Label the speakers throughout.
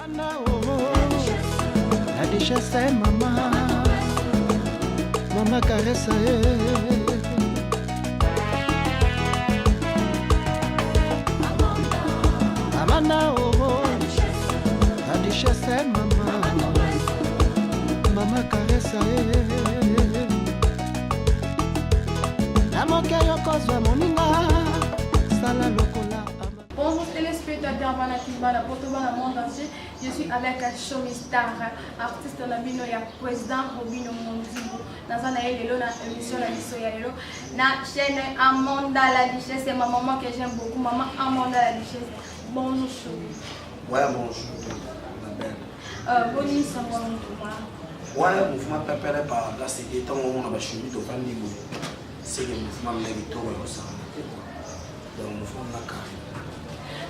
Speaker 1: La duchesse est maman, maman caresse. Amanda, la duchesse est maman, maman caresse. La moquette cause moninga, sala lokola.
Speaker 2: Bonjour téléspectateurs, monde entier. Je suis avec Chomi Star, artiste de la président Robino Mondibo. Dans un émission la chaîne Amanda la Duchesse, c'est ma maman que j'aime beaucoup, maman Amanda la Duchesse. Bonjour Chomi.
Speaker 3: Ouais, bonjour, ma belle.
Speaker 2: Bonjour, ça va mon
Speaker 3: ouais, le mouvement préparé par la sécurité, on a choisi de faire des mots. C'est le mouvement méritoire au sein. Donc, le mouvement de la carrière.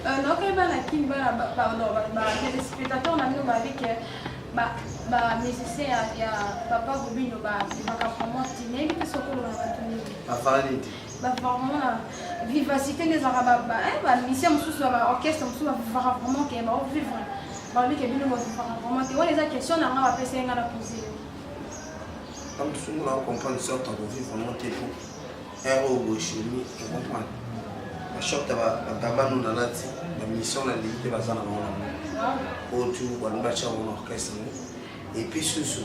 Speaker 2: Donc, les téléspectateurs, on a vu que les musiciens, il y a Papa Robino, il va vraiment dîner, mais ce qu'on va
Speaker 3: tenir.
Speaker 2: Vraiment, la vivacité des Arabes, les musiciens, l'orchestre, va vraiment vivre. Vraiment, les questions, on va passer à la poser.
Speaker 3: Comme tout le monde comprend une sorte de vivre vraiment pour héros, chimie, tu comprends. La sorte de la nous dans la mission, la limite, va s'en avoir. Autour, on va chercher un orchestre. Et puis, sous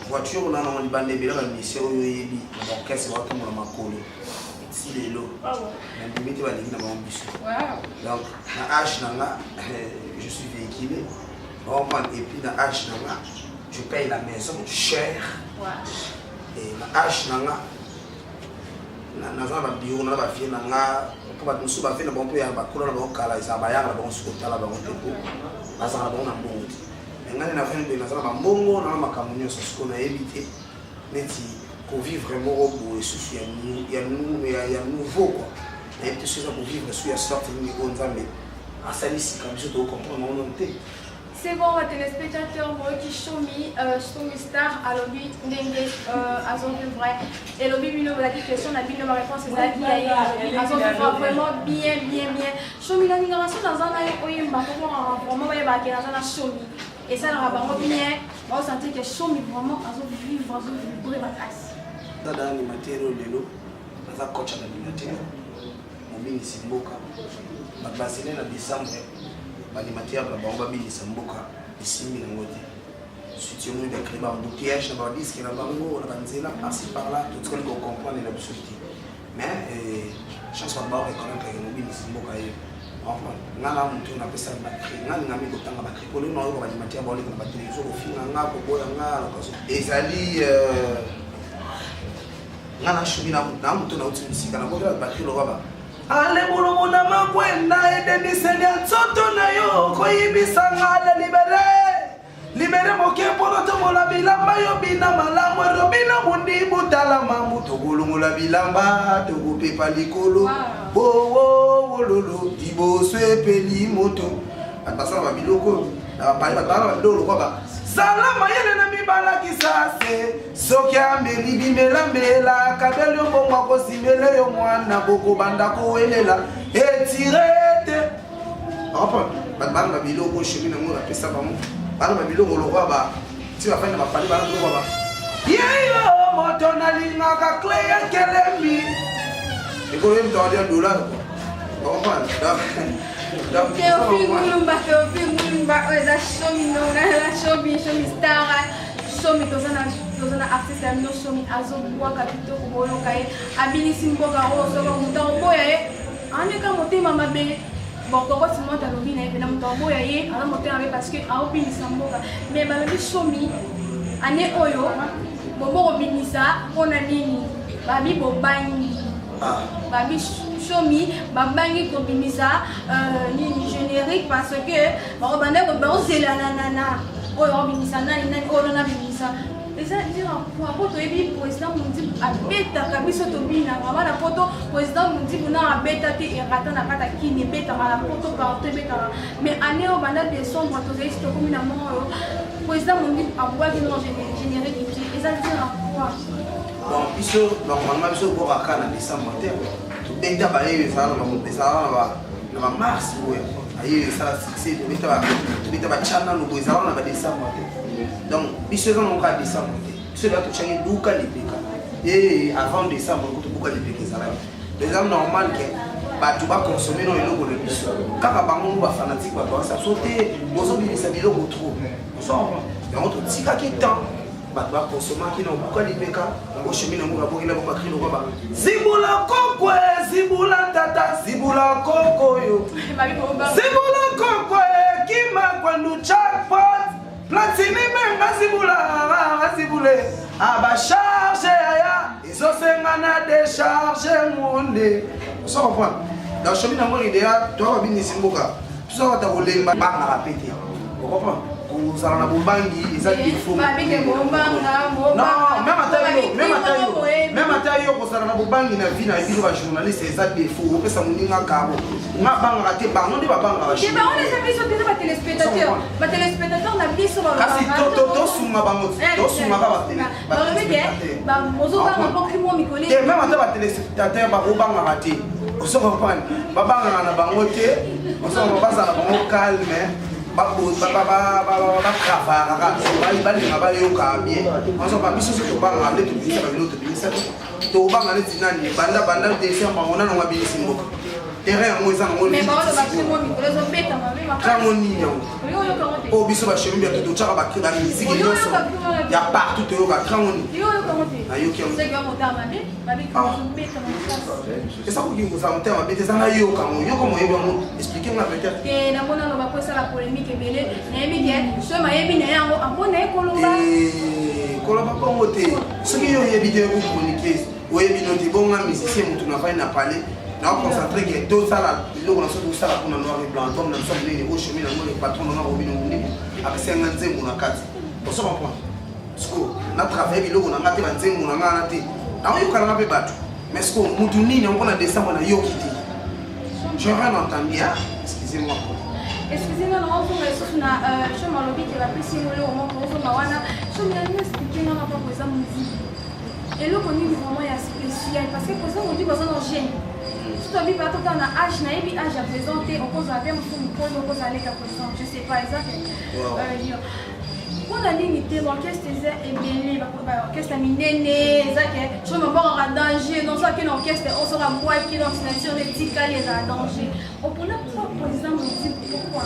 Speaker 3: voiture, on a une bande de la mission, l'orchestre va tomber dans ma colle. Si les lots, la limite va aller dans mon bus. Donc, la hache, je suis véhiculé. Et puis, la hache, je paye la maison cher. Et la hache, naza ba bureau na ba fie na nga ko ba nsu ba fe na bon pe ya ba kula na ba kala isa ba ya na ba nsu ko tala ba ngote ko naza na ba na mbongo ngani na fe na naza ba mbongo na makamunyo so ko na éviter neti ko vivre vraiment au bout et souci ya nouveau quoi et tout ça pour vivre sur ya sorte ni ko nzambe asalisi comme je dois comprendre mon nom.
Speaker 2: C'est bon, téléspectateurs, moi qui Chomi Star, à l'objet d'Engue, à son vrai. Et l'objet d'une question, on a bien ma réponse, c'est ça qui a son vraiment bien. Chomi, la migration dans un aïe, on y va vraiment dans un Chomi. Et ça, on va vraiment bien, on va sentir que Chomi vraiment à son vivre, à son vivre ma classe.
Speaker 3: Dans l'animateur, dans un coach d'animateur, on vient ici, Mboka, ma basine en décembre. L'animateur va bambabili samboka ici ngote soutien de créer un embouteillage dans le disque na bango na banzela par-ci par-là tout ce qu'on comprend est l'absurdité mais chance va ba reconnaître que mobile samboka et enfin ngana mtu na pesa na créer ngani ngami kotanga ba créer pole no ba animateur ba le ba télévision au film nga ko boya nga ezali ngana shubina na mtu na utsimisika na boya ba créer lo baba ale mulumuna makwenda edenisenya nzoto na yo koyibisanga ale libere moke polo tomola bilamba yo bina malamu robina mundi butala mamu togulungula bilamba togupepa likolo bowo wololo diboso epeli moto atasa ba biloko na ba ba biloko kwa salama yele na mibala kisase soki ameli bimelambela kabeli yo mbongo kosimele yo mwana boko banda kowelela etirete apa bana biloko shimi na ngora pesa bamu bana biloko lokwa ba ti ba fanya mapali bana lokwa ba yeyo moto na lingaka clé kelembi eko yem dodia dollar ko ba
Speaker 2: la Chomi Star, Chomi tozana artiste ya Chomi azobuwa kapito kuboloka ye abilisi mboka oso ba mutamboya ye aneka motema mabe bon ko simota lobi na ye na mutamboya ye ala motema mabe parce que aobilisa mboka mais balobi Chomi ane oyo bobo binisa pona nini babi bobangi babi Chomi babangi kobimisa ni générique parce que ba banda ko ba osela nana oyo bimisa nani oyo na bimisa eza dire pour poto ebi président mundi abeta kabiso to bina ngaba poto président mundi buna abeta te erata na kata kini beta mala poto partout beta mais année au banda de sombre to zai to komina mo président mundi abwa ki no générique eza dire quoi
Speaker 3: bon biso normalement biso ko akana décembre te to beta ba ye ça na ba mars ouais aye ça succès tobeta bachana lobo ezala na badécembre te donc biso eza nango kaka décembre te biso eza tochangi duka lipeka e avant décembre ko tobuka lipeka ezalaki eza normal ke bato bakonsome no eloko na biso kaka bango bafanatique bato basaso te bozobimisa biloko trop yango totikaki temps bato bakonsomaki na obuka lipeka yango chemi nango babokela bo bakri lokoba zibula kokwe zibula tata zibula koko yo zibula kokwe kima kwandu jackpot platini menga zibule abacharge aya ezosenga na décharge monde oso comprendre donc chemi nango idea toa babinisi mboka biso bata kolemba bangaka pete ocomprendre kozala na bobangi eza défaut même ata yo kozala na bobangi na vie na bino bajournaliste eza défaut opesa moninga kabo nga bangaka te bango nde babangaka kasi tosunga bango tosungaka même ata batelespectateur bakobangaka te oso comprendre babangaka na bango te oso bazala bango calme bakravara balinga bayoka bien ozoba biso so tobanga nde tobimisa babilo tobimisa tobanga neti nani banda décembre bango nano ngabimisi mboka terrain yango eza nango ntango nini yango oyo biso bachemi biato totyaka bamisiki nyonso ya partout toyoka ntango nini nayoki yango eza koki kozala motema mabe te eza nayoka yango yoka moyebi yango explike nga peut-être
Speaker 2: namona loba po esala polémique ebele nayebi ke so mayebi na yango ampona ye koloba
Speaker 3: koloba bongo te soki yo oyebi te kokommunike oyebi no te bonga musicien motu na vai na pale na concentré que tout ça là biloko na soki osala mpona noir et blanc tom na biso monene oshemi nango le patron nanga obino monene apesenga nzembo na kati oso comprendre siko na travaille biloko na nga te banzembo na nga na te naoyokananga mpe bato mais siko mutu nini yango na décembre nayoki te je rien entendu excusez-moi
Speaker 2: excusez-moi na ofunga lisusu na shoma alobi ke bapesi ngole omoko ofunga wana shomi nani explique nga mapa koza muziki eloko nini vraiment ya spécial parce que koza modi baza na gêne tobi bato na âge na yebi âge à présenter on cause avec mon polo cause avec la présent je sais pas exact on a limité l'orchestre est bien l'orchestre minene exact je me vois en danger non ça que l'orchestre on sera boîte qui dans sur les petits cas les en danger on peut pas par exemple dire pourquoi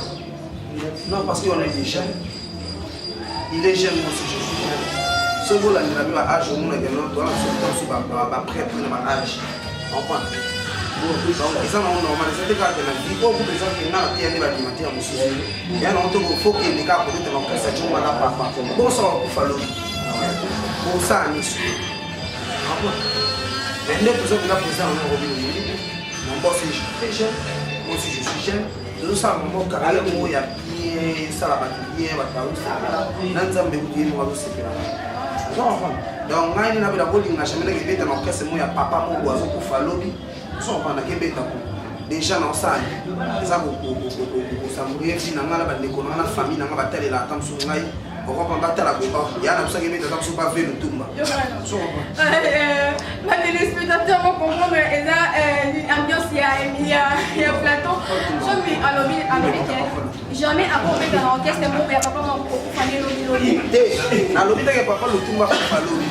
Speaker 3: non parce qu'on est des jeunes il est jeune moi aussi je suis jeune ce vous là il a mis à âge on a gagné toi sur ba prêt pour le âge on prend eza nango normal eza te kaka na vie oyo par exemple nga na teyande badimate ya mosusu ya nango to fokende kaka peut-être na okasa tiongana papa bosala kokufa lobi bosala miso nde tozobenga président na robino mon boss est très jeune moi aussi je suis jeune tozosala mamo carrière moko ya bien esala bato bien bato bazosepela na nzambe kutu ye mo bazosepela donc ngai nde nabela kolinga jamais ndenge ebeta na okese mo ya papa moko azokufa lobi so on a kebeta déjà na osali eza kosambourie fi na nga na bandeko na nga na famille na nga batalela ata mosusu ngai okopa batala koba ya na biso kebeta ata mosusu bave lutumba
Speaker 2: batelespectateur mo comprendre eza ambiance ya plateau somi alobi ke jamais akobeta na orchestre moko ya papa moko okufani lobi
Speaker 3: te nalobi teke papa lutumba kofa lobi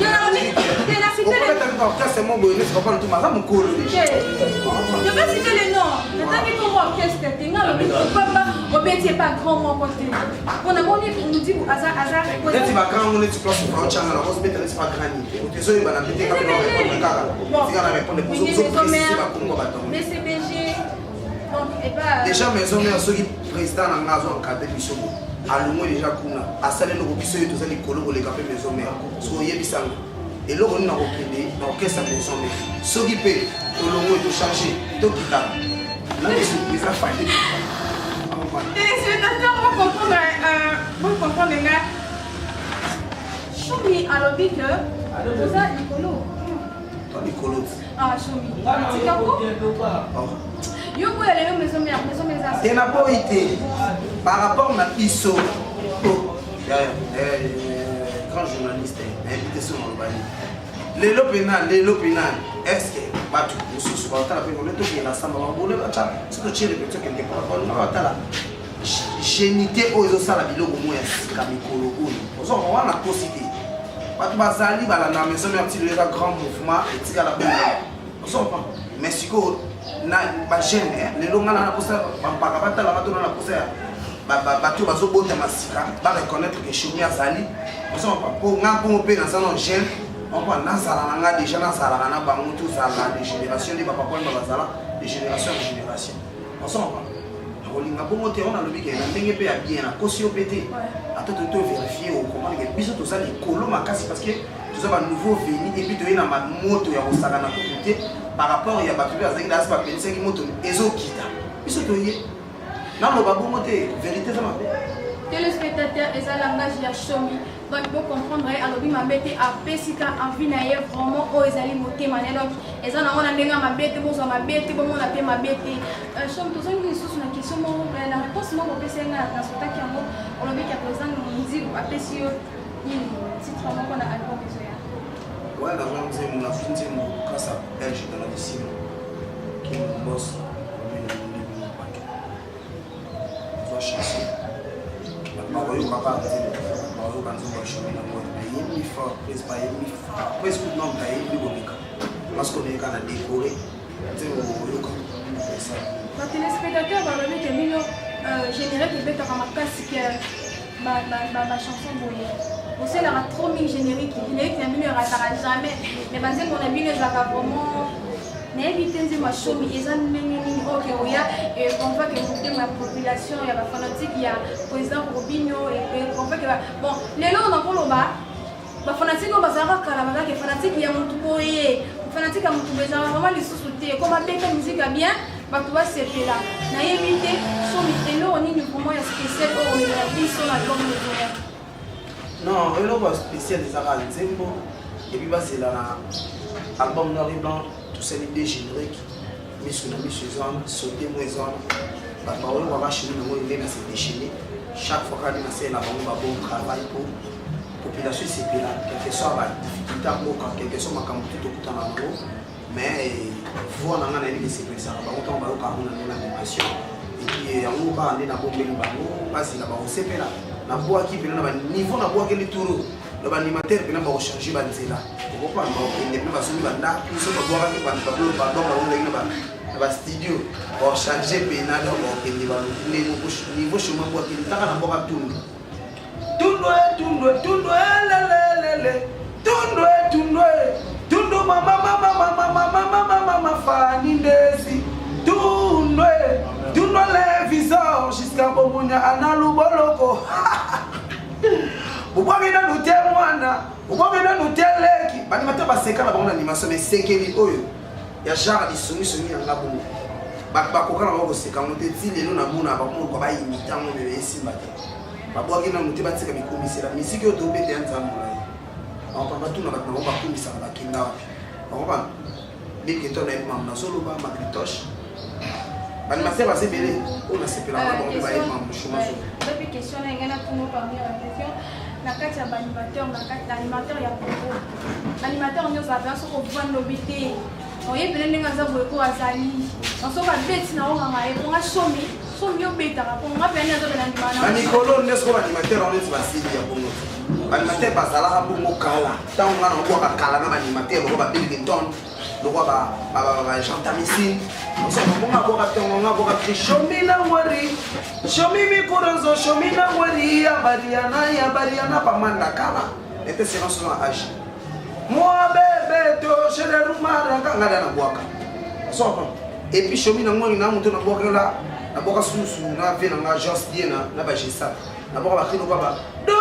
Speaker 3: okobetaki orchestre mo boye nesi papa lutumba aza mokolo
Speaker 2: je vais citer les noms natangi tongo orchestre te nga lobi papa obeti epa grand moko te mpona moni mudi
Speaker 3: neti bagrand ngo neti place ofaotyanga na kozobeta neti bagrand otezoyebana mpe te kape na répondre kaka tika na répondre ozoprécise bakongo batongo déjà maison mère soki président na nga azo encadre biso alongwe déjà kuna asali eloko biso oyo toza likolo koleka mpe maison mère so oyebisanga eloko nini nakokende na orchestre maison mère soki mpe tolongwe tochange tokitaka nani surprise afandi
Speaker 2: téléspectateur vous comprendre nga Choumi alobi que oza likolo
Speaker 3: likolo
Speaker 2: Choumi tikako yo boya lelo maison mère
Speaker 3: te na boyi te par rapport na biso grand journaliste invité sur mon bali lelo penal est-ce que bato mosusu baotala mpe ngole tokenda samba babole bata soki totie répétition kende balinga batala génité oyo ezosala biloko moko ya sika mikolo oyo ozonga wana kosi te bato bazali balanda maison ya ntina eza grand mouvement etikala bongo ozonga mais sikoyo na bagene lelo nga na posa bampaka batalanga tona na posa ya bato bazobotama sika bareconnaître ke chomi azali ozonga mpo nga mpongo mpe naza na gene on nazala na nga déjà nazalaka na bango tozala de génération nde bapapa oyo bazala de génération en génération ozonga kolinga bongo te wana alobi ke na ndenge mpe ya bien na kosi yo mpe te ata toverifie okomande ke biso toza likolo makasi parce que toza banouveau veni epuis toye na bamoto ya kosaka na kutu te par rapport ya bato mpe bazalaki dasi bapelisaki moto ezokita biso toye naloba bongo te vérité eza mabe
Speaker 2: téléspectateur eza langage ya chomi donc il faut comprendre alobi mabe te apesika envie na ye vraiment oyo ezali motema ne donc eza nango na ndenge ya mabe te bozwa mabe te bomona mpe mabe te chomi tozongi lisusu na question moko na réponse moko opesi nga na transportaki yango olobiki ya président mozibu apesi yo nini titre moko na album ezoya
Speaker 3: ouais nanga nzemu nafuti nzemu grâce à belge dans la décision qui est mon boss zoa chanson bakoyoka pa nzemu bakoyoka nzemu bashoni nango bayembi fort pres bayembi fort presque tout nom bayembi koleka parce qu'on est kana décoré nzemu koyoka
Speaker 2: batelespectateur balobi ke bino générique ebetaka makasi ke bachanson boye oselaka trop mingi générique générique na bino erataka jamais mais banzembo na bino ezalaka vraiment nayebi te nzembo ya shomi eza ndenge nini oke oya econvaincre motema ya population ya bafanatike ya président robinio econvaincre bon lelo nakoloba bafanatike oyo bazalaka kala bazalaka fanatike ya motu boye fanatike ya motu boye ezalaka vraiment lisusu te ko babeta musike ya bien bato basepela nayebi te somi eloko nini vraiment ya spécial oyo omemela biso na album ezoya
Speaker 3: non eloko ya spécial ezalaka nzembo epuis bazela na album noir et blanc tosali de générique miso na miso eza wana sote mo eza wana bato baoyo babashini nango ende na se déchaîné chaque fois kadi nasala na bango babon travail po population esepela quelque soit badifficulté ya mboka quelque soit makambo te tokutana nango mais voix nanga na yebi esepelisa bango ntango bayoka yango na ndenge animation epuis yango kaka nde nabombeli bango bazela bakosepela nabwaki pena na baniveau nabwakeli turo na baanimateur pena bakochange banzela okopana bakokende pena bazongi bandako so babwakaki badonga ondenge na bastudio bakochange pena donc bakokende niveau chemin bwakeli taka nabwaka tundu tundwe lelelele tundu mama fani ndesi tundwe le visage jusqu'à bomunya analuboloko ubwakina nutie mwana ubwakina nutie leki banimata baseka na bango na animation mais sekeli oyo ya genre lisongisongi yanga bongo bakoka na bango koseka ngo te ti lelo na mona bakomoko bayimita ngo bebe esimba te babwakina nutie batika mikomisela misiki oyo tobete ya nzambe molai bapamba tuna bato bango bakomisaka bakenda wapi bakopana biliketo na yebi mamu nazoloba makritoche banimateur basebele oyo nasepelaka na bango bayeba moshuma so
Speaker 2: depuis question na engana tuno parmi la question na kati ya banimateur na kati animateur ya Congo animateur nyonso aza soko vanda lobi te oyebele ndenge aza boye ko azali nasoki abeti na onganga ye ponga somi obetaka ponga pene azobela ndimana
Speaker 3: banikolo nde soko banimateur wana neti basili ya bongo banimateur bazalaka bongo kala ntango nga na okwaka kala na banimateur loko babilington loko bajantamisi bonga boka tongo nga boka tri shomi na ngwari shomi mikurozo shomi na ngwari ya bariana pamanda kala ete sera sona age moi bebe to chere rumara ngada na boka so et puis shomi na ngwari na muto na boka la na boka susu na ve na jos diena na ba jesa na boka bakino baba do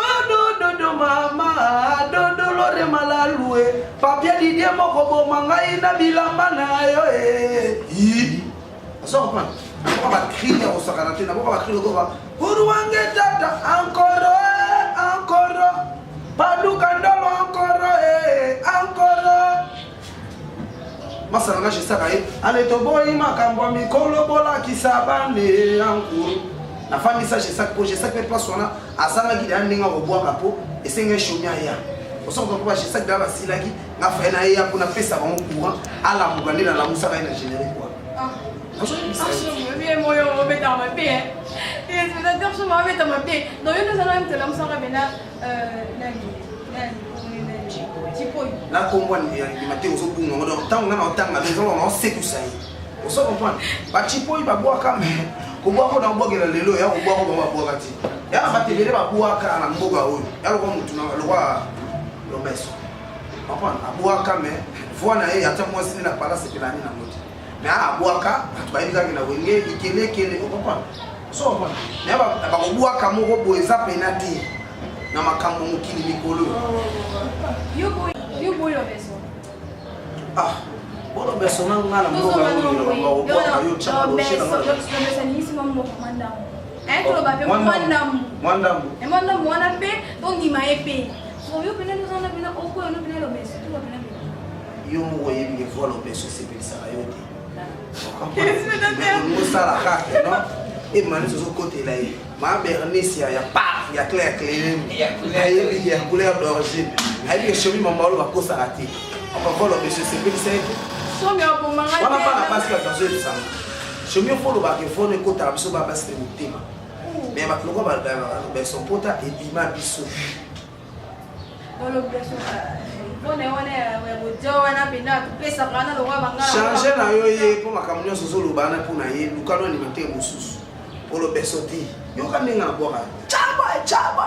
Speaker 3: mama do lore malalue papia didie moko boma ngai na bilamba na yo so man ko ba kriya o sakana te na ko ba kriya ko ba uruange tata encore paduka ndolo encore masanga je saka ale to boyi makambo mikolo bola kisabane ankuru na famille ça je sais que place wana azanga ki ya ndinga ko bwaka po esenga shomia ya On sent qu'on va chez ça, là, si là, qui a fait un aïe pour la paix, ça va en courant, à la mougané, dans la moussa, va générer quoi.
Speaker 2: Je vais moi, on va mettre dans ma paix. Et je vais dire, je vais mettre dans ma paix. Donc, nous allons mettre dans la
Speaker 3: là, comme on dit, il m'a dit aux autres, on a tant de temps, on sait tout ça. On se comprend. Chipo, il va boire quand même. On boit dans le bois, il y a le lot, on boit dans le bois. Il y a un bâtiment, il va boire quand même. Il y a le roi, le maître. On comprend. À boire quand même. Voilà, il y a un mois, c'est la palace, c'est la nuit. Mais à boire quand même, il y a un wenge, il y a on comprend. On se comprend. Mais à boire quand même, on boit ça, il y a na makambo mokili mikolo
Speaker 2: yo boy lo beso
Speaker 3: bolo beso na ngala mboka yo chama lo shela lo
Speaker 2: beso ni sima mo mandamu to lo ba pe mandamu e mandamu wana pe to ni ma epe so yo pena no zona pena oko yo no pena lo beso to lo pena
Speaker 3: yo mo woye bi vola lo beso se pe sa yo te mo sala kaka no et maintenant sur ce côté là ma bernice il y a pas il y a clair il y a couleur d'origine elle est chez lui mon malo va cause rater on va voir le monsieur c'est plus simple
Speaker 2: so bien pour manger
Speaker 3: on n'a pas la base que dans ce sang chez lui faut le bac faut ne côté biso ba base le tema mais ba loko ba son pota et bima biso
Speaker 2: dans le beso
Speaker 3: changer na yo ye pour makamyo soso lobana pour na ye lukano ni mate mususu pour le besoti yo kaninga boka chaba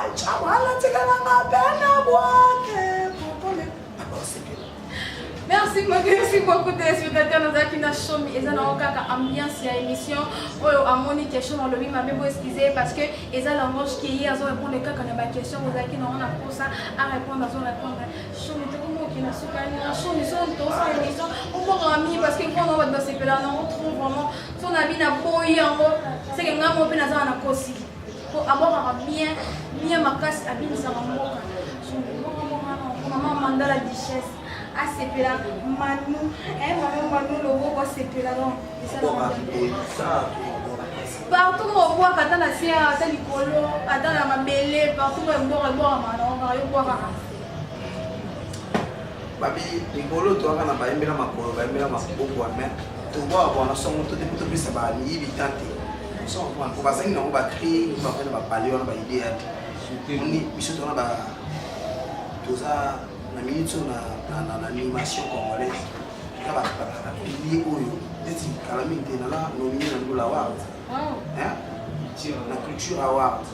Speaker 3: ala tikana ngapena boke pour le
Speaker 2: merci beaucoup téléspectateurs nous qui na show mi eza na okaka ambiance ya émission oyo amoni question dans le mi ma bebo excuser parce que eza langage qui hier zo répondre kaka na ba question vous qui na on a pour ça à répondre à répondre show mi to ko ki na sukani na show mi son to sa émission on va ami parce que quand on va dans ces là on trouve vraiment son ami na boy yango c'est que ngamo pe na za na kosi pour avoir bien makasi abini sa mboka so maman mandala duchesse à sepela manu manu logo ko sepela donc partout on voit quand on a fait à likolo ata na mabele partout on voit on yo boire
Speaker 3: babi likolo to kana baembela makolo baembela maboko mais to boire bona songo to depuis to bisa ba ni bitante so on va savoir on va créer on va faire ba parler on va idée ni biso to na ba toza na minute na animation congolaise na ba pili oyo eti calamité na la nominé na Ngula Award na culture award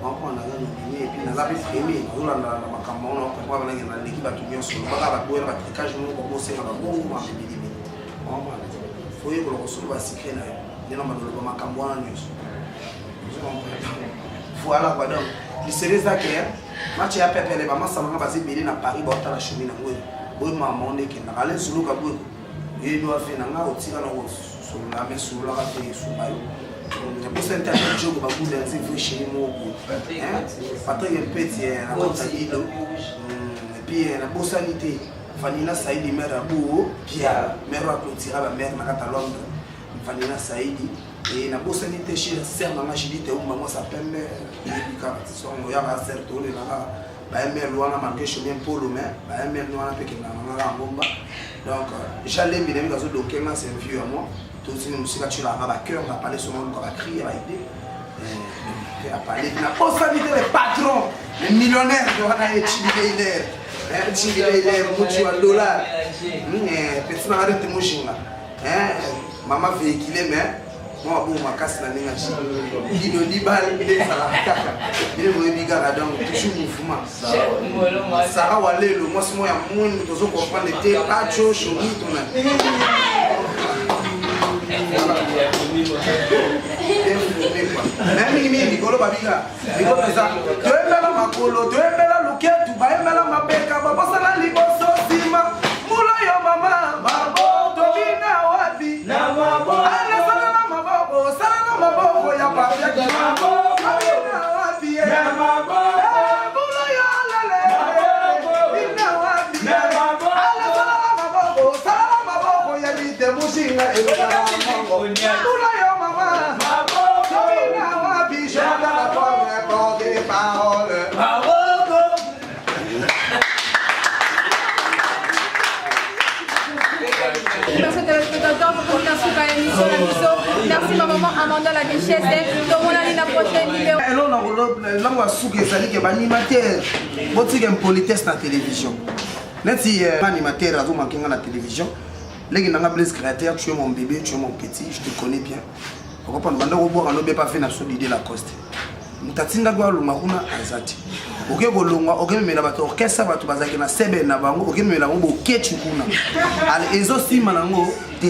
Speaker 3: on prend na nominé et puis na la premier on la na makambo on kwa na na l'équipe ba tunyo solo ba ba boya ba tricage mo ko bosé na bo ma bibili on prend faut y ko solo ba sikena ni na ba makambo na news voilà quoi donc les séries d'accueil match ya pepe le mama sama ba zibeli na Paris ba otala chemin na ngwe boy mama on ke na ale sulu ka boy e do afi na nga otira na sulu na me sulu la te sulu bayo na posenta ya jogo ba kuda nzi fu chez mo ko Patrick Petit na kota ido et puis na bosanité Fanina Saidi mère abu Pierre mère a clôtura ba mère na kata Londres Fanina Saidi et na bosanité chez sœur maman Judith ou maman s'appelle Bika son ya ba sœur tole na ba mère loana manque chemin pour le main ba mère loana pe ke na ngala ngomba donc j'allais bien avec azo donc moi c'est vieux à moi tout aussi musique tu la ba cœur on va parler sur mon on va crier va aider et à parler de la bosanité les patrons les millionnaires de wana et chibile chibile mutu à dollar petit na arrête mojinga maman véhiculé mais moi bon ma casse la ninga chi dido di bal ile sala kaka ile mo biga ga donc toujours mouvement ça wa lelo moi c'est moi ya monde tozo comprendre te pacho chomi tona même ni mikolo babiga mikolo ça toembela makolo toembela luketu baembela mabeka babosala liboso sima mula yo mama mabo tobina wapi na mabo Sana maboko ya papia kimabo Abina wapi ya mabo Bula ya lale Bina wapi ya mabo Sana maboko ya lite mushinga Eluka mabo Bula ya mama Bina wapi Chanta la pomme Pour des paroles Maboko
Speaker 2: maman Amanda la duchesse. Tout le monde a la prochaine numéro.
Speaker 3: Là, on a souké, ça dit que l'animateur, il y a une politesse dans la télévision. Si l'animateur a manqué dans la télévision, les gens qui sont créateurs, tu es mon bébé, tu es mon petit, je te connais bien. On va prendre un peu pas fait la solidité la coste. Mutatinda gwa lumahuna azati. Oke golonga, oke mena bato orchestre bato bazaki na sebe na bango, oke mena ngo kechi kuna. Ale ezo sima nango te.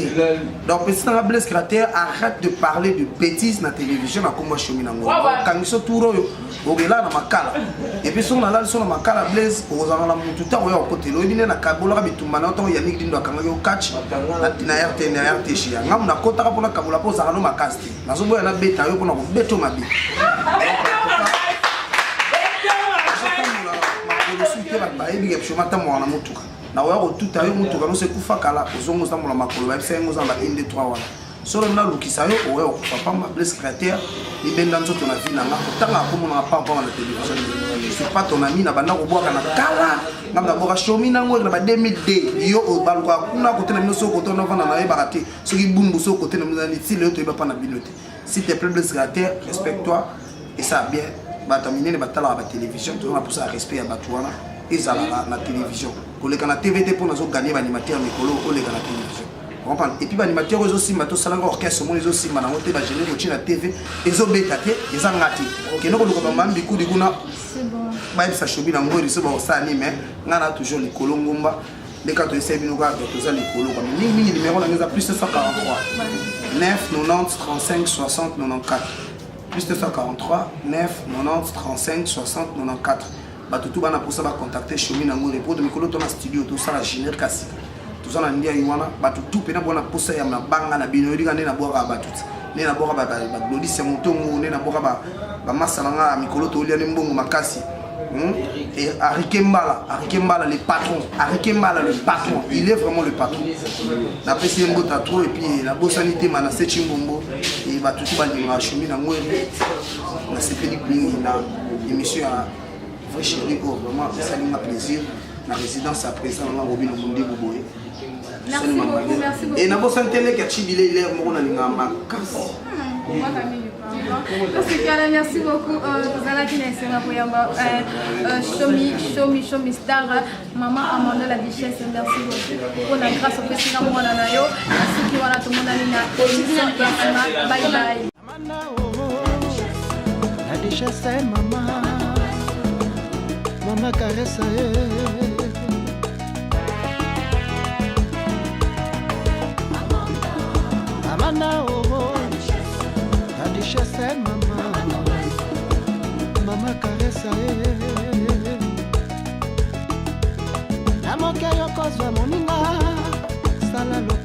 Speaker 3: Donc petit na Blaise Créateur arrête de parler de bêtises na télévision na komba shomi nango. Kangiso turo yo, ogela na makala. Et puis son na son na makala Blaise ozanga na mutu ta oyo côté lo bine na kabola bitumba na to Yannick Dindo akanga yo catch na RT na RT shia. Ngam na kota pour na kabola po za no makasti. Na so boya na beta yo pona ko beto mabi. Na wa tout ayo mutuka no se kufa kala ozongo za mola makolo ba sengo za ba inde 3 wana solo na lukisa yo oyo papa ma Blaise Créateur ibenda nzoto na vie na nga tanga ko mona papa na télévision c'est pas ton ami na banda ko boka na kala ngam na boka shomi na ngo na ba 2000D yo o balwa kuna ko tena mino ko to na vana na yeba kate soki bumbu so ko tena mino ni ti le to yeba pa na bilote s'il te plaît Blaise Créateur respecte-toi et ça bien ba tamine ba tala ba télévision to na pour ça respect à batouana et ça la télévision pour les canaux TVT pour nous gagner l'animateur Mikolo ou les canaux télévision comprendre et puis l'animateur ils aussi matos ça l'engorge orchestre moi ils aussi maintenant on va générer au la TV ils ont bétaté ils ont raté ok nous on va même bikou diguna c'est bon bah ça chobi na ngori c'est bon ça anime ngana toujours les kolongomba les cartes de service nous garde tous les kolo comme ni numéro là nous a plus 743 9 90 35 60 94 plus 243 9 90 35 60 94 tout bana pour ça va contacter Chomi nango repos de mikolo to na studio tout ça la génère kasi tout ça na ndia yiwana tout pena bona pour ça ya na banga na bino yika na boka ba tout ne na boka ba glodi se motongo ne na boka ba masalanga mikolo to lia mbongo makasi et Arikembala le patron Arikembala le patron il est vraiment le patron la PC ngota trop et puis la bossanité mana sechimbombo et ba tout ba ni Chomi nango na sepeli bling na émission chérie, vraiment, ça m'a plaisir. La résidence à présent, on a Robin Omundi Bouboé.
Speaker 2: Merci beaucoup, merci beaucoup.
Speaker 3: Et nous avons senti que Chibile, il est mort dans les mains.
Speaker 2: Merci beaucoup. Vous allez Chomi Star, maman Amanda la duchesse. Merci beaucoup. On a grâce au président Mwananayo. Merci qui voilà tout le monde. Bye bye.
Speaker 1: La duchesse est maman. Mama caresse Amanda oh la duchesse est maman Mama caresse La moke yo kozwa moninga sala loko